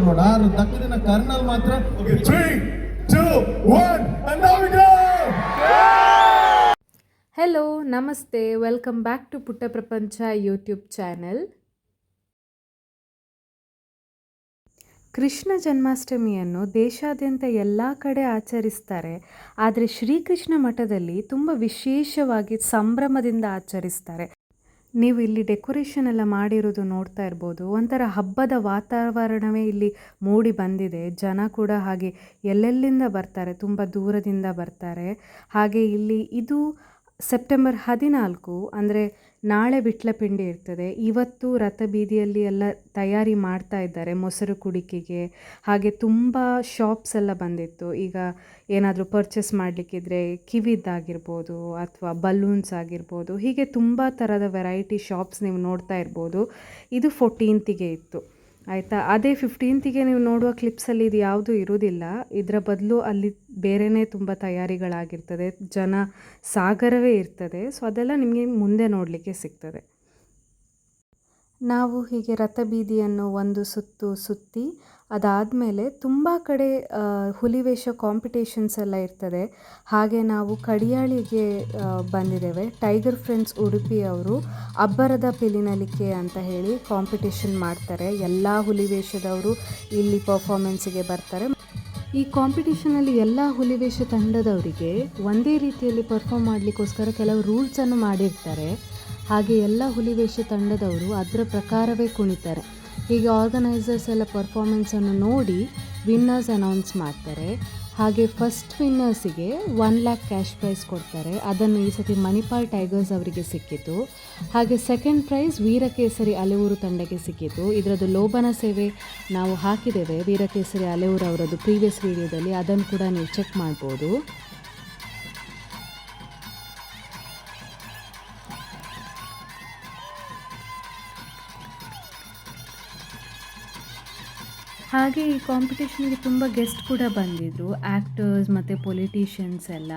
ನೋಡಾರು ದಕ್ಕದಿನ kernel ಮಾತ್ರ 3, 2, 1 and now we go. Hello ನಮಸ್ತೆ, welcome back to ಪುಟ್ಟ ಪ್ರಪಂಚ ಯೂಟ್ಯೂಬ್ ಚಾನೆಲ್. ಕೃಷ್ಣ ಜನ್ಮಾಷ್ಟಮಿಯನ್ನು ದೇಶಾದ್ಯಂತ ಎಲ್ಲ ಕಡೆ ಆಚರಿಸ್ತಾರೆ. ಆದರೆ ಶ್ರೀಕೃಷ್ಣ ಮಠದಲ್ಲಿ ತುಂಬ ವಿಶೇಷವಾಗಿ ಸಂಭ್ರಮದಿಂದ ಆಚರಿಸ್ತಾರೆ. ನೀವು ಇಲ್ಲಿ ಡೆಕೋರೇಷನ್ ಎಲ್ಲ ಮಾಡಿರೋದು ನೋಡ್ತಾ ಇರ್ಬೋದು. ಒಂಥರ ಹಬ್ಬದ ವಾತಾವರಣವೇ ಇಲ್ಲಿ ಮೂಡಿ ಬಂದಿದೆ. ಜನ ಕೂಡ ಹಾಗೆ ಎಲ್ಲೆಲ್ಲಿಂದ ಬರ್ತಾರೆ, ತುಂಬ ದೂರದಿಂದ ಬರ್ತಾರೆ. ಹಾಗೆ ಇಲ್ಲಿ ಇದು ಸೆಪ್ಟೆಂಬರ್ 14 ಅಂದರೆ ನಾಳೆ ವಿಟ್ಲಪಿಂಡಿ ಇರ್ತದೆ. ಇವತ್ತು ರಥಬೀದಿಯಲ್ಲಿ ಎಲ್ಲ ತಯಾರಿ ಮಾಡ್ತಾ ಇದ್ದಾರೆ ಮೊಸರು ಕುಡಿಕೆಗೆ. ಹಾಗೆ ತುಂಬ ಶಾಪ್ಸ್ ಎಲ್ಲ ಬಂದಿತ್ತು. ಈಗ ಏನಾದರೂ ಪರ್ಚೇಸ್ ಮಾಡಲಿಕ್ಕಿದ್ರೆ ಕಿವಿದ್ದಾಗಿರ್ಬೋದು ಅಥವಾ ಬಲೂನ್ಸ್ ಆಗಿರ್ಬೋದು, ಹೀಗೆ ತುಂಬ ಥರದ ವೆರೈಟಿ ಶಾಪ್ಸ್ ನೀವು ನೋಡ್ತಾ ಇರ್ಬೋದು. ಇದು 14th ಇತ್ತು ಆಯಿತಾ. ಅದೇ 15th ನೀವು ನೋಡುವ ಕ್ಲಿಪ್ಸಲ್ಲಿ ಇದು ಯಾವುದೂ ಇರೋದಿಲ್ಲ. ಇದರ ಬದಲು ಅಲ್ಲಿ ಬೇರೆಯೇ ತುಂಬ ತಯಾರಿಗಳಾಗಿರ್ತದೆ, ಜನ ಸಾಗರವೇ ಇರ್ತದೆ. ಸೊ ಅದೆಲ್ಲ ನಿಮಗೆ ಮುಂದೆ ನೋಡಲಿಕ್ಕೆ ಸಿಗ್ತದೆ. ನಾವು ಹೀಗೆ ರಥಬೀದಿಯನ್ನು ಒಂದು ಸುತ್ತಿ ಅದಾದಮೇಲೆ ತುಂಬ ಕಡೆ ಹುಲಿವೇಷ ಕಾಂಪಿಟೇಷನ್ಸ್ ಎಲ್ಲ ಇರ್ತದೆ. ಹಾಗೆ ನಾವು ಕಡಿಯಾಳಿಗೆ ಬಂದಿದ್ದೇವೆ. ಟೈಗರ್ ಫ್ರೆಂಡ್ಸ್ ಉಡುಪಿ ಅವರು ಅಬ್ಬರದ ಪಿಲಿನಲಿಕೆ ಅಂತ ಹೇಳಿ ಕಾಂಪಿಟೇಷನ್ ಮಾಡ್ತಾರೆ. ಎಲ್ಲ ಹುಲಿವೇಷದವರು ಇಲ್ಲಿ ಪರ್ಫಾರ್ಮೆನ್ಸಿಗೆ ಬರ್ತಾರೆ. ಈ ಕಾಂಪಿಟೇಷನಲ್ಲಿ ಎಲ್ಲ ಹುಲಿವೇಷ ತಂಡದವರಿಗೆ ಒಂದೇ ರೀತಿಯಲ್ಲಿ ಪರ್ಫಾರ್ಮ್ ಮಾಡಲಿಕ್ಕೋಸ್ಕರ ಕೆಲವು ರೂಲ್ಸನ್ನು ಮಾಡಿರ್ತಾರೆ. ಹಾಗೆ ಎಲ್ಲ ಹುಲಿವೇಷ ತಂಡದವರು ಅದರ ಪ್ರಕಾರವೇ ಕುಣಿತಾರೆ. ಹೀಗೆ ಆರ್ಗನೈಸರ್ಸ್ ಎಲ್ಲ ಪರ್ಫಾರ್ಮೆನ್ಸನ್ನು ನೋಡಿ ವಿನ್ನರ್ಸ್ ಅನೌನ್ಸ್ ಮಾಡ್ತಾರೆ. ಹಾಗೆ ಫಸ್ಟ್ ವಿನ್ನರ್ಸಿಗೆ 1 lakh ಕ್ಯಾಶ್ ಪ್ರೈಸ್ ಕೊಡ್ತಾರೆ. ಅದನ್ನು ಈ ಸತಿ ಮಣಿಪಾಲ್ ಟೈಗರ್ಸ್ ಅವರಿಗೆ ಸಿಕ್ಕಿತು. ಹಾಗೆ ಸೆಕೆಂಡ್ ಪ್ರೈಸ್ ವೀರಕೇಸರಿ ಅಲೆಯೂರು ತಂಡಕ್ಕೆ ಸಿಕ್ಕಿತು. ಇದರದ್ದು ಲೋಬನ ಸೇವೆ ನಾವು ಹಾಕಿದ್ದೇವೆ, ವೀರಕೇಸರಿ ಅಲೆಯೂರು ಅವರದ್ದು ಪ್ರೀವಿಯಸ್ ವಿಡಿಯೋದಲ್ಲಿ, ಅದನ್ನು ಕೂಡ ನೀವು ಚೆಕ್ ಮಾಡ್ಬೋದು. ಹಾಗೆ ಈ ಕಾಂಪಿಟೇಷನ್ಗೆ ತುಂಬ ಗೆಸ್ಟ್ ಕೂಡ ಬಂದಿದ್ದರು, ಆ್ಯಕ್ಟರ್ಸ್ ಮತ್ತು ಪೊಲಿಟಿಷಿಯನ್ಸ್ ಎಲ್ಲ.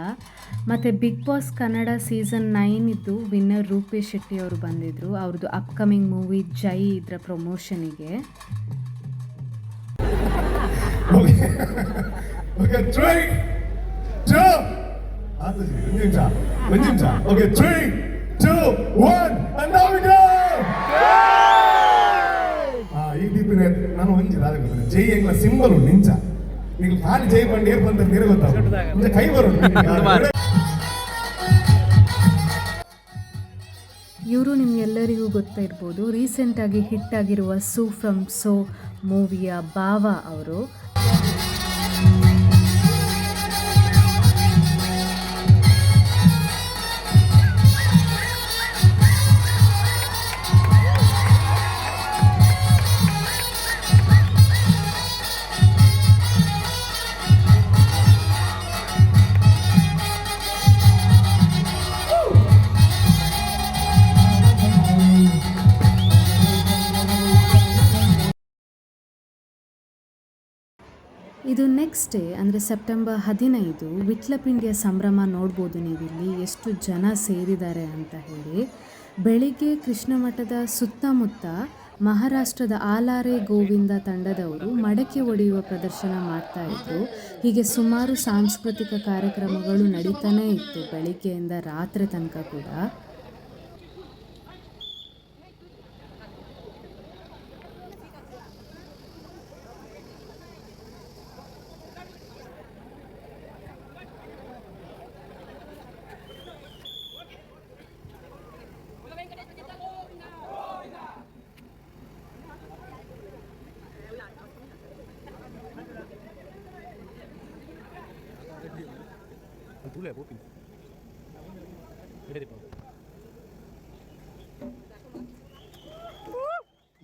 ಮತ್ತು Bigg Boss Kannada season 9 winner Rupesh Shetty ಅವರು ಬಂದಿದ್ದರು. ಅವ್ರದ್ದು ಅಪ್ಕಮಿಂಗ್ ಮೂವಿ ಜೈ ಇದರ ಪ್ರಮೋಷನಿಗೆ. ನಾನು ಜೈ ಎಂಗ್ಲ ಸಿಂಬಲ್ ಉಂಟು ನಿಂಚ ನೀವು ಖಾಲಿ ಜೈ ಬಂದು ಏರ್ ಬಂದ ಬೇರೆ ಗೊತ್ತಾಗ ಕೈ ಬರೋದು. ಇವರು ನಿಮಗೆಲ್ಲರಿಗೂ ಗೊತ್ತಾ ಇರ್ಬೋದು, ರೀಸೆಂಟಾಗಿ ಹಿಟ್ ಆಗಿರುವ ಸೂ ಫ್ರಮ್ ಸೋ ಮೂವಿಯ ಭಾವ ಅವರು. ಇದು ನೆಕ್ಸ್ಟ್ ಡೇ ಅಂದರೆ ಸೆಪ್ಟೆಂಬರ್ 15 ವಿಟ್ಲಪಿಂಡಿಯ ಸಂಭ್ರಮ ನೋಡ್ಬೋದು ನೀವಿಲ್ಲಿ ಎಷ್ಟು ಜನ ಸೇರಿದ್ದಾರೆ ಅಂತ ಹೇಳಿ. ಬೆಳಿಗ್ಗೆ ಕೃಷ್ಣ ಮಠದ ಸುತ್ತಮುತ್ತ ಮಹಾರಾಷ್ಟ್ರದ ಆಲಾರೆ ಗೋವಿಂದ ತಂಡದವರು ಮಡಕೆ ಒಡೆಯುವ ಪ್ರದರ್ಶನ ಮಾಡ್ತಾಯಿದ್ರು. ಹೀಗೆ ಸುಮಾರು ಸಾಂಸ್ಕೃತಿಕ ಕಾರ್ಯಕ್ರಮಗಳು ನಡೀತಾನೇ ಇತ್ತು ಬೆಳಿಗ್ಗೆಯಿಂದ ರಾತ್ರಿ ತನಕ ಕೂಡ.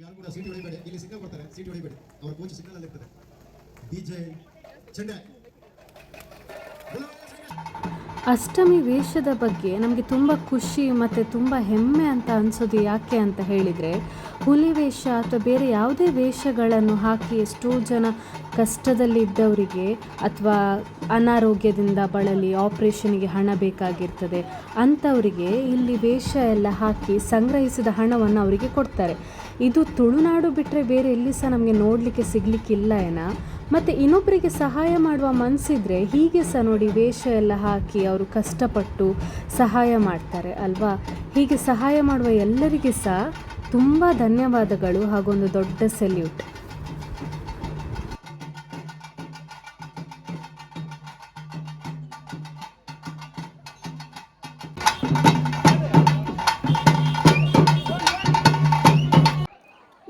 ಯಾರು ಕೂಡ ಸೀಟ್ ಹೊಡಿಬೇಡಿ, ಇಲ್ಲಿ ಸಿಗ್ನಲ್ ಕೊಡ್ತಾರೆ, ಸೀಟ್ ಹೊಡಿಬೇಡಿ. ಅವ್ರ ಕೋಚ್ ಸಿಗ್ನಲ್ ಅಲ್ಲಿ ಇರ್ತದೆ. DJ ಚೆಂಡೆ. ಅಷ್ಟಮಿ ವೇಷದ ಬಗ್ಗೆ ನಮಗೆ ತುಂಬ ಖುಷಿ ಮತ್ತು ತುಂಬ ಹೆಮ್ಮೆ ಅಂತ ಅನಿಸೋದು ಯಾಕೆ ಅಂತ ಹೇಳಿದರೆ, ಹುಲಿ ವೇಷ ಅಥವಾ ಬೇರೆ ಯಾವುದೇ ವೇಷಗಳನ್ನು ಹಾಕಿ ಎಷ್ಟೋ ಜನ ಕಷ್ಟದಲ್ಲಿದ್ದವರಿಗೆ ಅಥವಾ ಅನಾರೋಗ್ಯದಿಂದ ಬಳಲಿ ಆಪ್ರೇಷನ್ಗೆ ಹಣ ಬೇಕಾಗಿರ್ತದೆ ಅಂಥವರಿಗೆ ಇಲ್ಲಿ ವೇಷ ಎಲ್ಲ ಹಾಕಿ ಸಂಗ್ರಹಿಸಿದ ಹಣವನ್ನು ಅವರಿಗೆ ಕೊಡ್ತಾರೆ. ಇದು ತುಳುನಾಡು ಬಿಟ್ಟರೆ ಬೇರೆ ಎಲ್ಲಿ ಸಹ ನಮಗೆ ನೋಡಲಿಕ್ಕೆ ಸಿಗಲಿಕ್ಕಿಲ್ಲ ಏನೋ. ಮತ್ತು ಇನ್ನೊಬ್ಬರಿಗೆ ಸಹಾಯ ಮಾಡುವ ಮನಸ್ಸಿದ್ರೆ ಹೀಗೆ ಸಹ ನೋಡಿ ವೇಷ ಎಲ್ಲ ಹಾಕಿ ಅವರು ಕಷ್ಟಪಟ್ಟು ಸಹಾಯ ಮಾಡ್ತಾರೆ ಅಲ್ವಾ. ಹೀಗೆ ಸಹಾಯ ಮಾಡುವ ಎಲ್ಲರಿಗೆ ಸಹ ತುಂಬ ಧನ್ಯವಾದಗಳು ಹಾಗೊಂದು ದೊಡ್ಡ ಸೆಲ್ಯೂಟ್.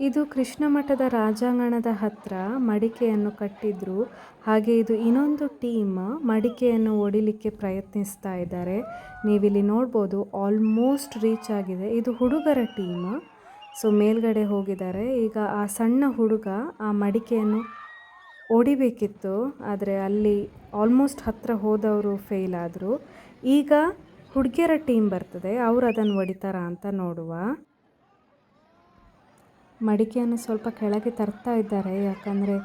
ಇದು ಕೃಷ್ಣ ಮಠದ ರಾಜಾಂಗಣದ ಹತ್ತಿರ ಮಡಿಕೆಯನ್ನು ಕಟ್ಟಿದ್ರು. ಹಾಗೆ ಇದು ಇನ್ನೊಂದು ಟೀಮ್ ಮಡಿಕೆಯನ್ನು ಒಡಿಲಿಕ್ಕೆ ಪ್ರಯತ್ನಿಸ್ತಾ ಇದ್ದಾರೆ. ನೀವಿಲ್ಲಿ ನೋಡ್ಬೋದು ಆಲ್ಮೋಸ್ಟ್ ರೀಚ್ ಆಗಿದೆ. ಇದು ಹುಡುಗರ ಟೀಮ್. ಸೊ ಮೇಲ್ಗಡೆ ಹೋಗಿದ್ದಾರೆ. ಈಗ ಆ ಸಣ್ಣ ಹುಡುಗ ಆ ಮಡಿಕೆಯನ್ನು ಒಡಿಬೇಕಿತ್ತು, ಆದರೆ ಅಲ್ಲಿ ಆಲ್ಮೋಸ್ಟ್ ಹತ್ತಿರ ಹೋದವರು ಫೇಲ್ ಆದರು. ಈಗ ಹುಡುಗಿಯರ ಟೀಮ್ ಬರ್ತದೆ, ಅವರು ಅದನ್ನು ಒಡಿತಾರ ಅಂತ ನೋಡುವ. ಮಡಿಕೆಯನ್ನು ಸ್ವಲ್ಪ ಕೆಳಗೆ ತರ್ತಾ ಇದ್ದಾರೆ, ಯಾಕಂದರೆ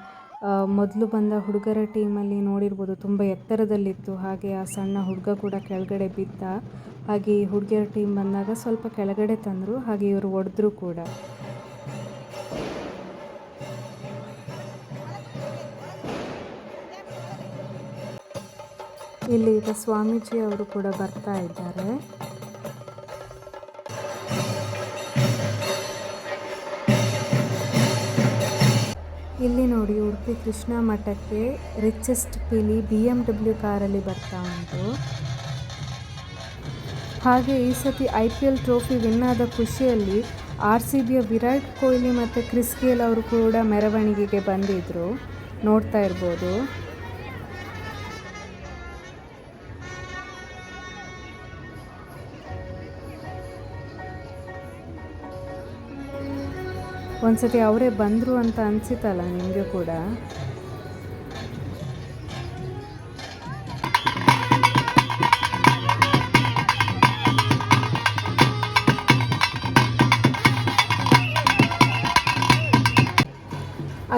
ಮೊದಲು ಬಂದ ಹುಡುಗರ ಟೀಮಲ್ಲಿ ನೋಡಿರ್ಬೋದು ತುಂಬ ಎತ್ತರದಲ್ಲಿತ್ತು. ಹಾಗೆ ಆ ಸಣ್ಣ ಹುಡುಗ ಕೂಡ ಕೆಳಗಡೆ ಬಿದ್ದ. ಹಾಗೆ ಈ ಹುಡುಗಿಯರ ಟೀಮ್ ಬಂದಾಗ ಸ್ವಲ್ಪ ಕೆಳಗಡೆ ತಂದರು, ಹಾಗೆ ಇವರು ಒಡೆದ್ರು ಕೂಡ. ಇಲ್ಲಿ ಈಗ ಸ್ವಾಮೀಜಿ ಅವರು ಕೂಡ ಬರ್ತಾ ಇದ್ದಾರೆ. ಇಲ್ಲಿ ನೋಡಿ ಉಡುಪಿ ಕೃಷ್ಣ ಮಠಕ್ಕೆ ರಿಚೆಸ್ಟ್ ಪಿಲಿ BMW ಕಾರಲ್ಲಿ ಬರ್ತಾ ಉಂಟು. ಹಾಗೆ ಈ ಸತಿ IPL ಟ್ರೋಫಿ ವಿನ್ ಆದ ಖುಷಿಯಲ್ಲಿ RCBಯ ವಿರಾಟ್ ಕೊಹ್ಲಿ ಮತ್ತು ಕ್ರಿಸ್ ಗೇಲ್ ಅವರು ಕೂಡ ಮೆರವಣಿಗೆಗೆ ಬಂದಿದ್ದರು, ನೋಡ್ತಾ ಇರ್ಬೋದು. ಒಂದ್ಸತಿ ಅವರೇ ಬಂದರು ಅಂತ ಅನಿಸಿತಲ್ಲ ನಿಮಗೆ ಕೂಡ.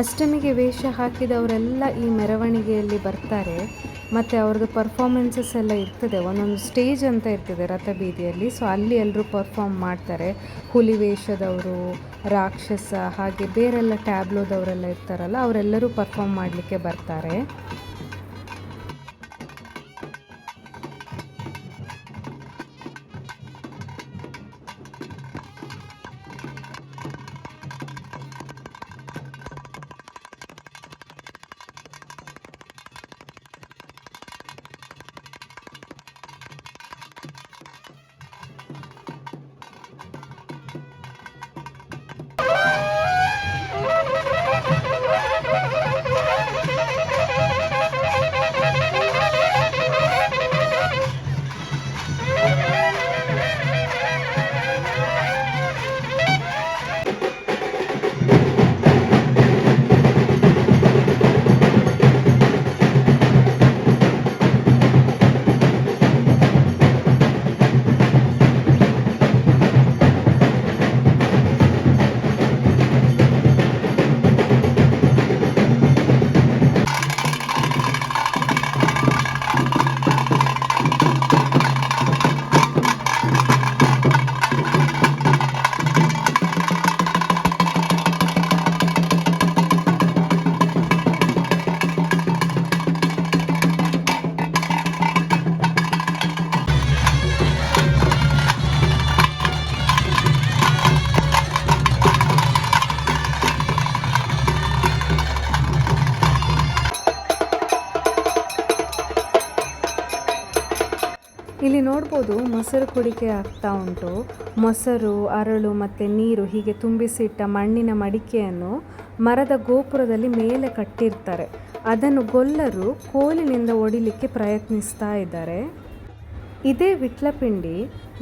ಅಷ್ಟಮಿಗೆ ವೇಷ ಹಾಕಿದವರೆಲ್ಲ ಈ ಮೆರವಣಿಗೆಯಲ್ಲಿ ಬರ್ತಾರೆ. ಮತ್ತು ಅವ್ರದ್ದು ಪರ್ಫಾರ್ಮೆನ್ಸಸ್ ಎಲ್ಲ ಇರ್ತದೆ, ಒಂದೊಂದು ಸ್ಟೇಜ್ ಅಂತ ಇರ್ತದೆ ರಥಬೀದಿಯಲ್ಲಿ. ಸೊ ಅಲ್ಲಿ ಎಲ್ಲರೂ ಪರ್ಫಾರ್ಮ್ ಮಾಡ್ತಾರೆ. ಹುಲಿ ವೇಷದವರು, ರಾಕ್ಷಸ, ಹಾಗೆ ಬೇರೆಲ್ಲ ಟ್ಯಾಬ್ಲೋದವರೆಲ್ಲ ಇರ್ತಾರಲ್ಲ, ಅವರೆಲ್ಲರೂ ಪರ್ಫಾರ್ಮ್ ಮಾಡಲಿಕ್ಕೆ ಬರ್ತಾರೆ. ಇಲ್ಲಿ ನೋಡ್ಬೋದು ಮೊಸರು ಕುಡಿಕೆ ಆಗ್ತಾ ಉಂಟು. ಮೊಸರು, ಅರಳು ಮತ್ತು ನೀರು ಹೀಗೆ ತುಂಬಿಸಿಟ್ಟ ಮಣ್ಣಿನ ಮಡಿಕೆಯನ್ನು ಮರದ ಗೋಪುರದಲ್ಲಿ ಮೇಲೆ ಕಟ್ಟಿರ್ತಾರೆ. ಅದನ್ನು ಗೊಲ್ಲರು ಕೋಲಿನಿಂದ ಒಡಿಲಿಕ್ಕೆ ಪ್ರಯತ್ನಿಸ್ತಾ ಇದ್ದಾರೆ. ಇದೇ ವಿಟ್ಲಪಿಂಡಿ.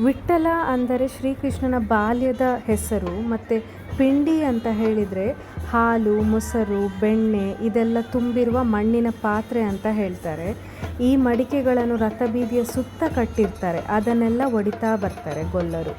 ವಿಠ್ಠಲ ಅಂದರೆ ಶ್ರೀಕೃಷ್ಣನ ಬಾಲ್ಯದ ಹೆಸರು, ಮತ್ತು ಪಿಂಡಿ ಅಂತ ಹೇಳಿದರೆ ಹಾಲು, ಮೊಸರು, ಬೆಣ್ಣೆ ಇದೆಲ್ಲ ತುಂಬಿರುವ ಮಣ್ಣಿನ ಪಾತ್ರೆ ಅಂತ ಹೇಳ್ತಾರೆ. ಈ ಮಡಿಕೆಗಳನ್ನು ರಥಬೀದಿಯ ಸುತ್ತ ಕಟ್ಟಿರ್ತಾರೆ, ಅದನ್ನೆಲ್ಲ ಒಡಿತಾ ಬರ್ತಾರೆ ಗೊಲ್ಲರು.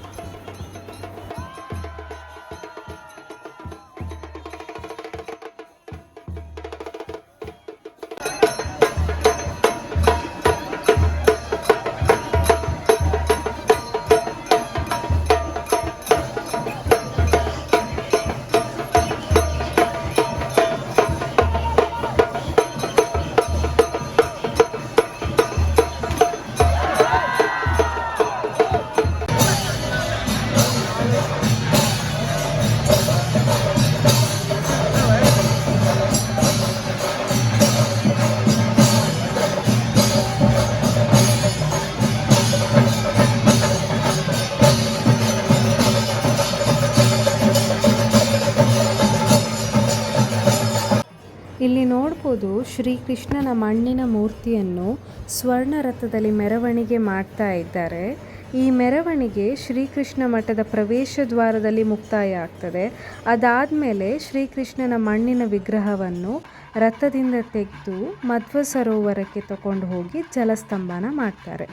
ಇಲ್ಲಿ ನೋಡ್ಬೋದು ಶ್ರೀಕೃಷ್ಣನ ಮಣ್ಣಿನ ಮೂರ್ತಿಯನ್ನು ಸ್ವರ್ಣ ರಥದಲ್ಲಿ ಮೆರವಣಿಗೆ ಮಾಡ್ತಾ ಇದ್ದಾರೆ. ಈ ಮೆರವಣಿಗೆ ಶ್ರೀಕೃಷ್ಣ ಮಠದ ಪ್ರವೇಶ ದ್ವಾರದಲ್ಲಿ ಮುಕ್ತಾಯ ಆಗ್ತದೆ. ಅದಾದಮೇಲೆ ಶ್ರೀಕೃಷ್ಣನ ಮಣ್ಣಿನ ವಿಗ್ರಹವನ್ನು ರಥದಿಂದ ತೆಗೆದು ಮಧ್ವ ಸರೋವರಕ್ಕೆ ತಗೊಂಡು ಹೋಗಿ ಜಲಸ್ತಂಭನ ಮಾಡ್ತಾರೆ.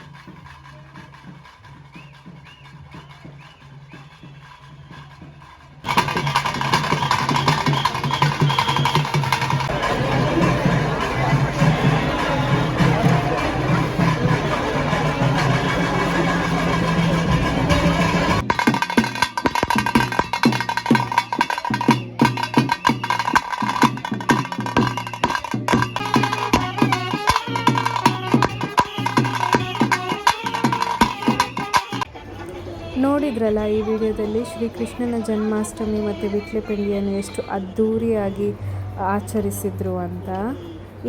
ನೋಡಿದ್ರಲ್ಲ ಈ ವಿಡಿಯೋದಲ್ಲಿ ಶ್ರೀಕೃಷ್ಣನ ಜನ್ಮಾಷ್ಟಮಿ ಮತ್ತು ವಿಟ್ಲಪಿಂಡಿಯನ್ನು ಎಷ್ಟು ಅದ್ಧೂರಿಯಾಗಿ ಆಚರಿಸಿದ್ರು ಅಂತ.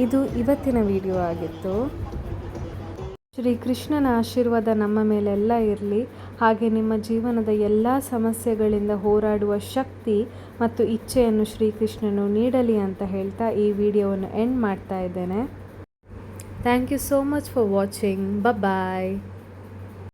ಇದು ಇವತ್ತಿನ ವಿಡಿಯೋ ಆಗಿತ್ತು. ಶ್ರೀಕೃಷ್ಣನ ಆಶೀರ್ವಾದ ನಮ್ಮ ಮೇಲೆಲ್ಲ ಇರಲಿ, ಹಾಗೆ ನಿಮ್ಮ ಜೀವನದ ಎಲ್ಲ ಸಮಸ್ಯೆಗಳಿಂದ ಹೋರಾಡುವ ಶಕ್ತಿ ಮತ್ತು ಇಚ್ಛೆಯನ್ನು ಶ್ರೀಕೃಷ್ಣನು ನೀಡಲಿ ಅಂತ ಹೇಳ್ತಾ ಈ ವಿಡಿಯೋವನ್ನು ಎಂಡ್ ಮಾಡ್ತಾ ಇದ್ದೇನೆ. Thank you so much for watching. Bye.